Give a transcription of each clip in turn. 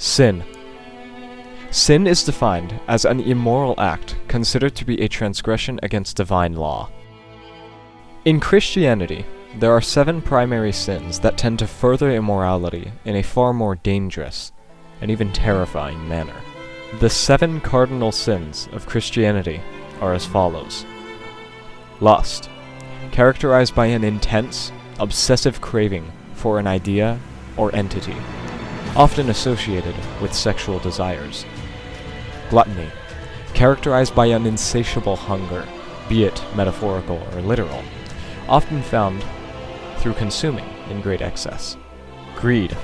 Sin. Sin is defined as an immoral act considered to be a transgression against divine law. In Christianity, there are 7 primary sins that tend to further immorality in a far more dangerous and even terrifying manner. The 7 cardinal sins of Christianity are as follows. Lust, characterized by an intense, obsessive craving for an idea or entity, often associated with sexual desires. Gluttony, characterized by an insatiable hunger, be it metaphorical or literal, often found through consuming in great excess. Greed,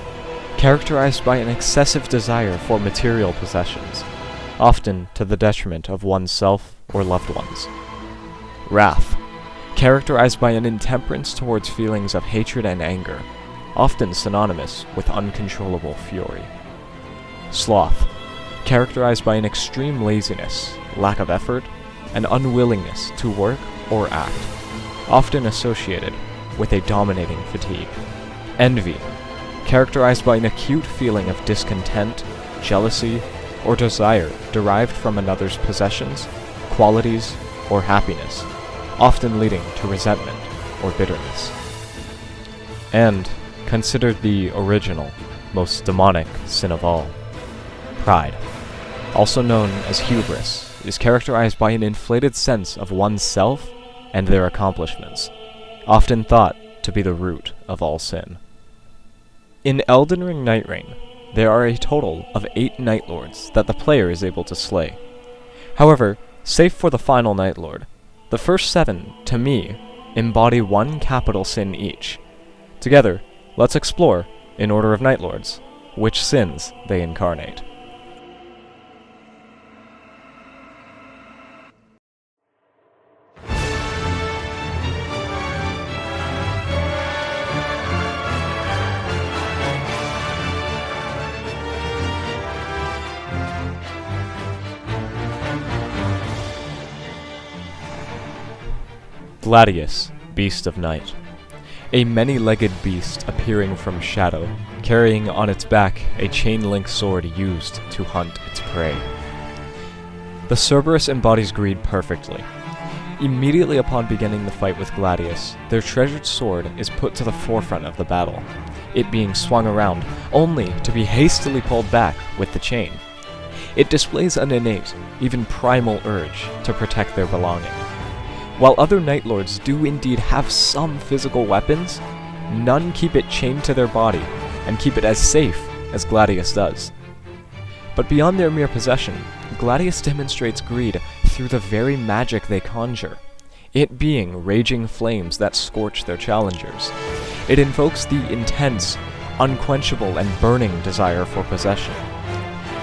characterized by an excessive desire for material possessions, often to the detriment of oneself or loved ones. Wrath, characterized by an intemperance towards feelings of hatred and anger, often synonymous with uncontrollable fury. Sloth, characterized by an extreme laziness, lack of effort, and unwillingness to work or act, often associated with a dominating fatigue. Envy, characterized by an acute feeling of discontent, jealousy, or desire derived from another's possessions, qualities, or happiness, often leading to resentment or bitterness. And considered the original, most demonic sin of all, pride, also known as hubris, is characterized by an inflated sense of oneself and their accomplishments, often thought to be the root of all sin. In Elden Ring Nightreign, there are a total of 8 Nightlords that the player is able to slay. However, save for the final Nightlord, the first 7, to me, embody one capital sin each. Together, let's explore, in order of Nightlords, which sins they incarnate. Gladius, Beast of Night. A many-legged beast appearing from shadow, carrying on its back a chain-link sword used to hunt its prey. The Cerberus embodies greed perfectly. Immediately upon beginning the fight with Gladius, their treasured sword is put to the forefront of the battle, it being swung around, only to be hastily pulled back with the chain. It displays an innate, even primal urge to protect their belonging. While other Nightlords do indeed have some physical weapons, none keep it chained to their body, and keep it as safe as Gladius does. But beyond their mere possession, Gladius demonstrates greed through the very magic they conjure, it being raging flames that scorch their challengers. It invokes the intense, unquenchable, and burning desire for possession.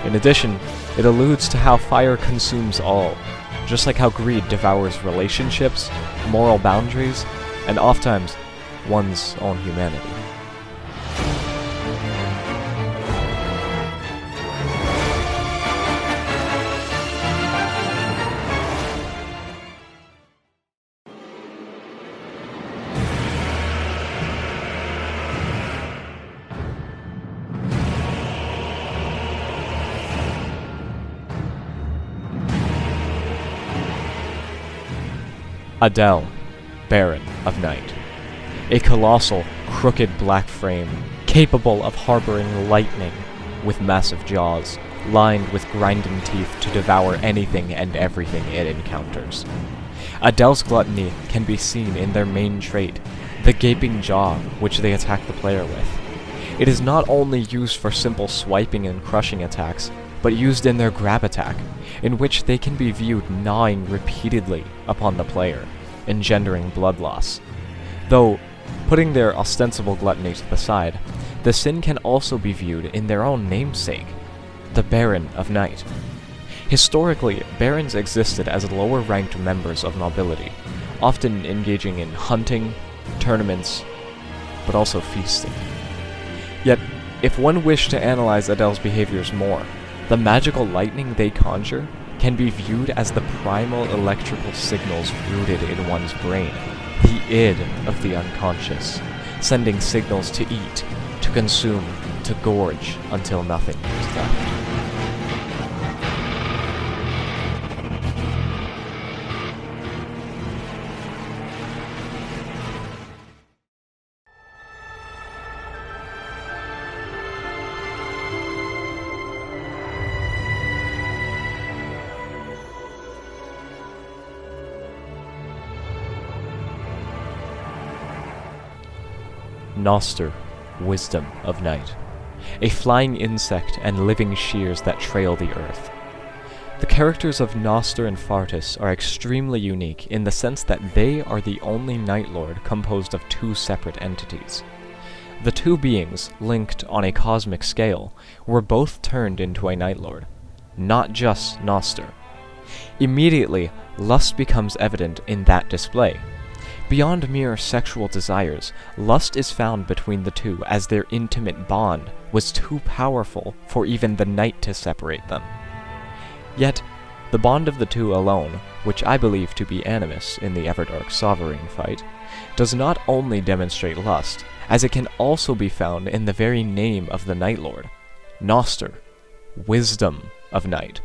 In addition, it alludes to how fire consumes all, just like how greed devours relationships, moral boundaries, and oftentimes one's own humanity. Adel, Baron of Night. A colossal, crooked black frame, capable of harboring lightning with massive jaws, lined with grinding teeth to devour anything and everything it encounters. Adel's gluttony can be seen in their main trait, the gaping jaw which they attack the player with. It is not only used for simple swiping and crushing attacks, but used in their grab attack, in which they can be viewed gnawing repeatedly upon the player, engendering blood loss. Though, putting their ostensible gluttony to the side, the sin can also be viewed in their own namesake, the Baron of Night. Historically, barons existed as lower-ranked members of nobility, often engaging in hunting, tournaments, but also feasting. Yet, if one wished to analyze Adel's behaviors more, the magical lightning they conjure can be viewed as the primal electrical signals rooted in one's brain, the id of the unconscious, sending signals to eat, to consume, to gorge until nothing is left. Gnoster, Wisdom of Night, a flying insect and living shears that trail the earth. The characters of Gnoster and Fartis are extremely unique in the sense that they are the only Nightlord composed of two separate entities. The two beings, linked on a cosmic scale, were both turned into a Nightlord, not just Gnoster. Immediately, lust becomes evident in that display. Beyond mere sexual desires, lust is found between the two as their intimate bond was too powerful for even the night to separate them. Yet, the bond of the two alone, which I believe to be animus in the Everdark Sovereign fight, does not only demonstrate lust, as it can also be found in the very name of the Nightlord, Gnoster, Wisdom of Night.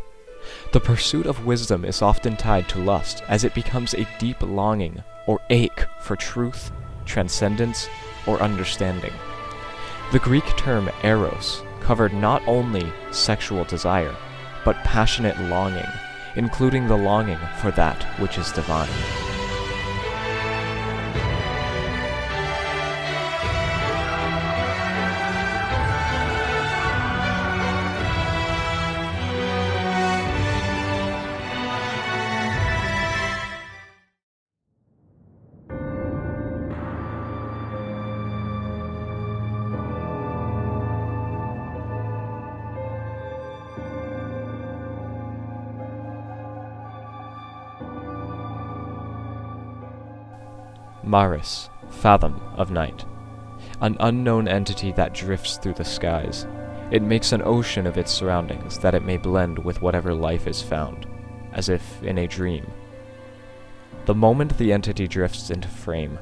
The pursuit of wisdom is often tied to lust, as it becomes a deep longing or ache for truth, transcendence, or understanding. The Greek term eros covered not only sexual desire, but passionate longing, including the longing for that which is divine. Maris, Fathom of Night, an unknown entity that drifts through the skies. It makes an ocean of its surroundings that it may blend with whatever life is found, as if in a dream. The moment the entity drifts into frame,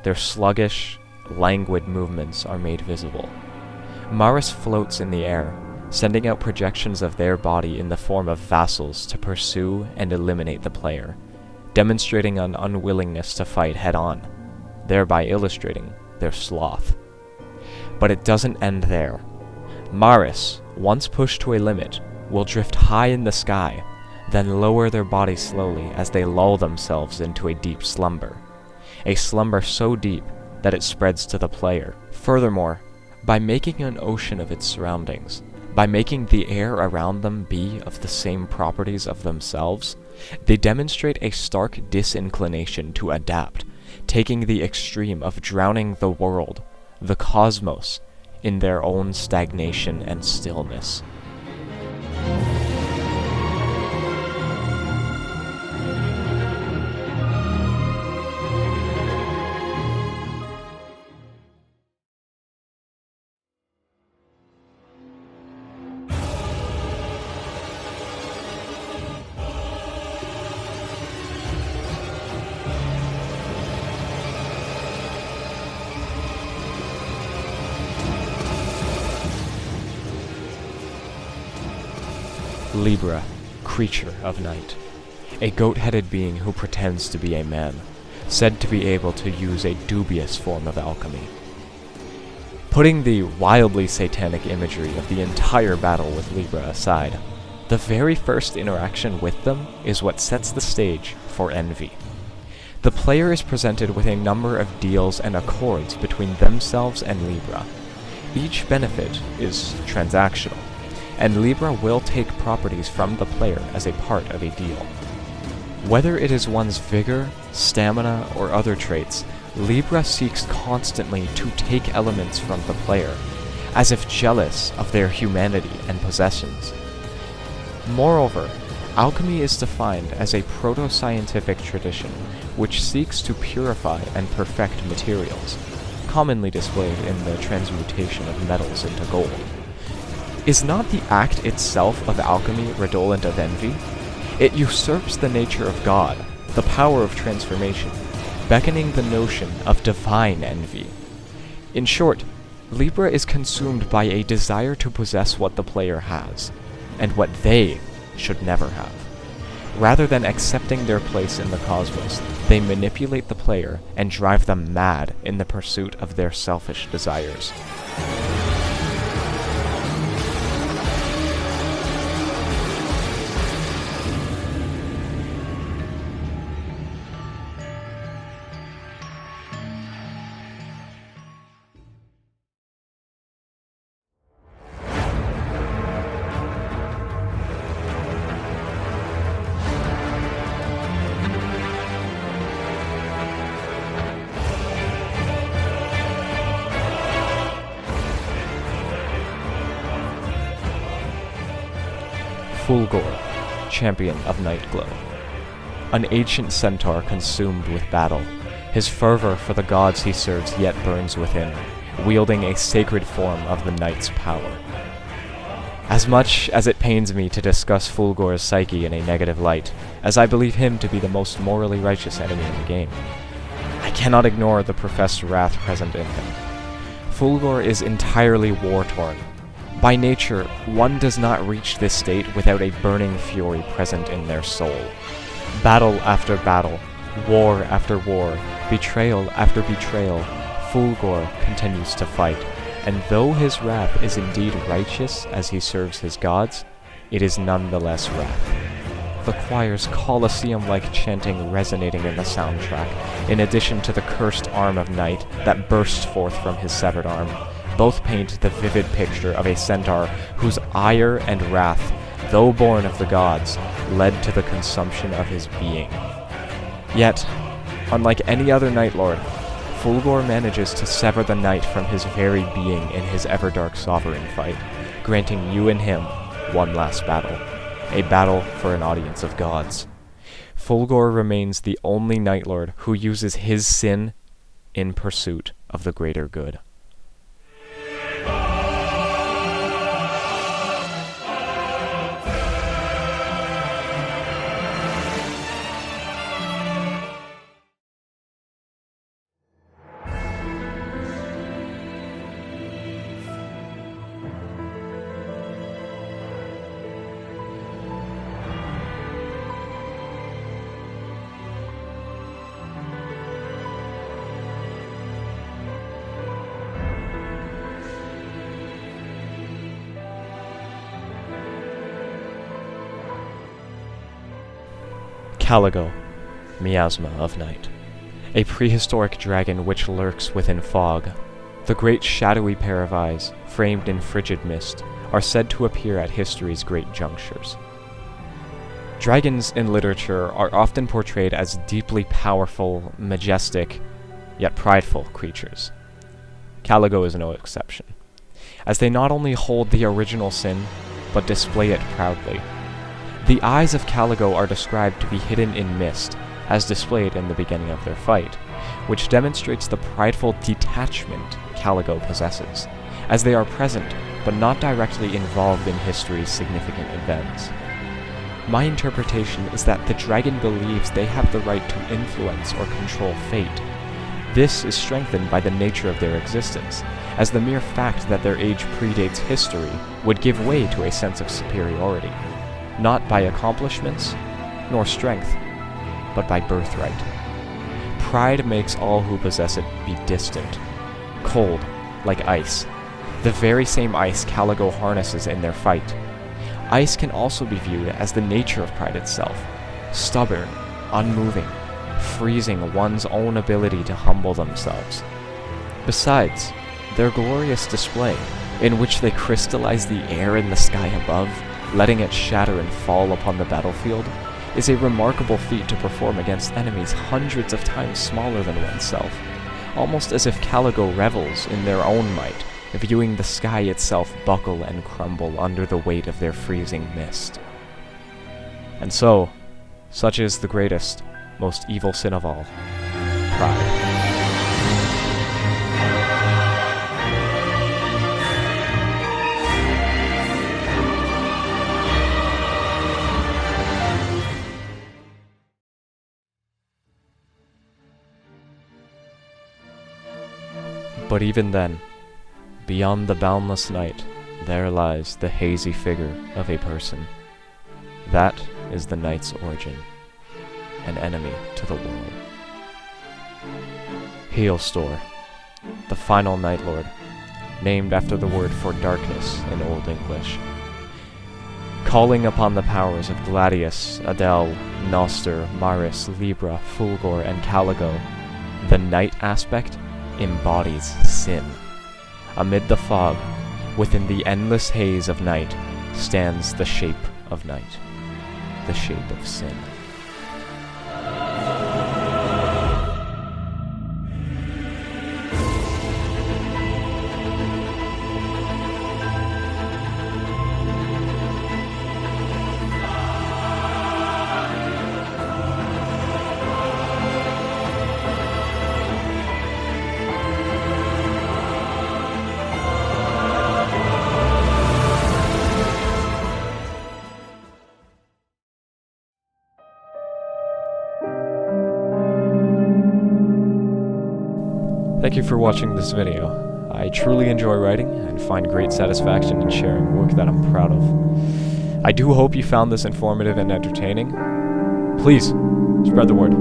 their sluggish, languid movements are made visible. Maris floats in the air, sending out projections of their body in the form of vassals to pursue and eliminate the player, demonstrating an unwillingness to fight head-on, thereby illustrating their sloth. But it doesn't end there. Maris, once pushed to a limit, will drift high in the sky, then lower their body slowly as they lull themselves into a deep slumber, a slumber so deep that it spreads to the player. Furthermore, by making an ocean of its surroundings, by making the air around them be of the same properties of themselves, they demonstrate a stark disinclination to adapt, taking the extreme of drowning the world, the cosmos, in their own stagnation and stillness. Libra, Creature of Night, a goat-headed being who pretends to be a man, said to be able to use a dubious form of alchemy. Putting the wildly satanic imagery of the entire battle with Libra aside, the very first interaction with them is what sets the stage for envy. The player is presented with a number of deals and accords between themselves and Libra. Each benefit is transactional, and Libra will take properties from the player as a part of a deal. Whether it is one's vigor, stamina, or other traits, Libra seeks constantly to take elements from the player, as if jealous of their humanity and possessions. Moreover, alchemy is defined as a proto-scientific tradition which seeks to purify and perfect materials, commonly displayed in the transmutation of metals into gold. Is not the act itself of alchemy redolent of envy? It usurps the nature of God, the power of transformation, beckoning the notion of divine envy. In short, Libra is consumed by a desire to possess what the player has, and what they should never have. Rather than accepting their place in the cosmos, they manipulate the player and drive them mad in the pursuit of their selfish desires. Fulghor, champion of Nightglow. An ancient centaur consumed with battle, his fervor for the gods he serves yet burns within, wielding a sacred form of the night's power. As much as it pains me to discuss Fulghor's psyche in a negative light, as I believe him to be the most morally righteous enemy in the game, I cannot ignore the professed wrath present in him. Fulghor is entirely war-torn. By nature, one does not reach this state without a burning fury present in their soul. Battle after battle, war after war, betrayal after betrayal, Fulghor continues to fight, and though his wrath is indeed righteous as he serves his gods, it is nonetheless wrath. The choir's Colosseum-like chanting resonating in the soundtrack, in addition to the cursed arm of night that bursts forth from his severed arm, both paint the vivid picture of a centaur whose ire and wrath, though born of the gods, led to the consumption of his being. Yet, unlike any other Nightlord, Fulghor manages to sever the night from his very being in his Everdark Sovereign fight, granting you and him one last battle, a battle for an audience of gods. Fulghor remains the only Nightlord who uses his sin in pursuit of the greater good. Caligo, Miasma of Night, a prehistoric dragon which lurks within fog. The great shadowy pair of eyes, framed in frigid mist, are said to appear at history's great junctures. Dragons in literature are often portrayed as deeply powerful, majestic, yet prideful creatures. Caligo is no exception, as they not only hold the original sin, but display it proudly. The eyes of Caligo are described to be hidden in mist, as displayed in the beginning of their fight, which demonstrates the prideful detachment Caligo possesses, as they are present but not directly involved in history's significant events. My interpretation is that the dragon believes they have the right to influence or control fate. This is strengthened by the nature of their existence, as the mere fact that their age predates history would give way to a sense of superiority, not by accomplishments, nor strength, but by birthright. Pride makes all who possess it be distant, cold, like ice, the very same ice Caligo harnesses in their fight. Ice can also be viewed as the nature of pride itself, stubborn, unmoving, freezing one's own ability to humble themselves. Besides, their glorious display, in which they crystallize the air in the sky above, letting it shatter and fall upon the battlefield, is a remarkable feat to perform against enemies hundreds of times smaller than oneself, almost as if Caligo revels in their own might, viewing the sky itself buckle and crumble under the weight of their freezing mist. And so, such is the greatest, most evil sin of all, pride. But even then, Beyond the boundless night, there lies the hazy figure of a person. That is the night's origin, an enemy to the world. Heolstor, the final Nightlord, named after the word for darkness in Old English. Calling upon the powers of Gladius, Adel, Gnoster, Maris, Libra, Fulghor, and Caligo, the night aspect embodies sin. Amid the fog, within the endless haze of night, stands the shape of night, the shape of sin. Thank you for watching this video. I truly enjoy writing and find great satisfaction in sharing work that I'm proud of. I do hope you found this informative and entertaining. Please, spread the word.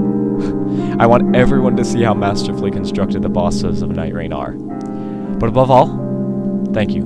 I want everyone to see how masterfully constructed the bosses of Nightreign are. But above all, thank you.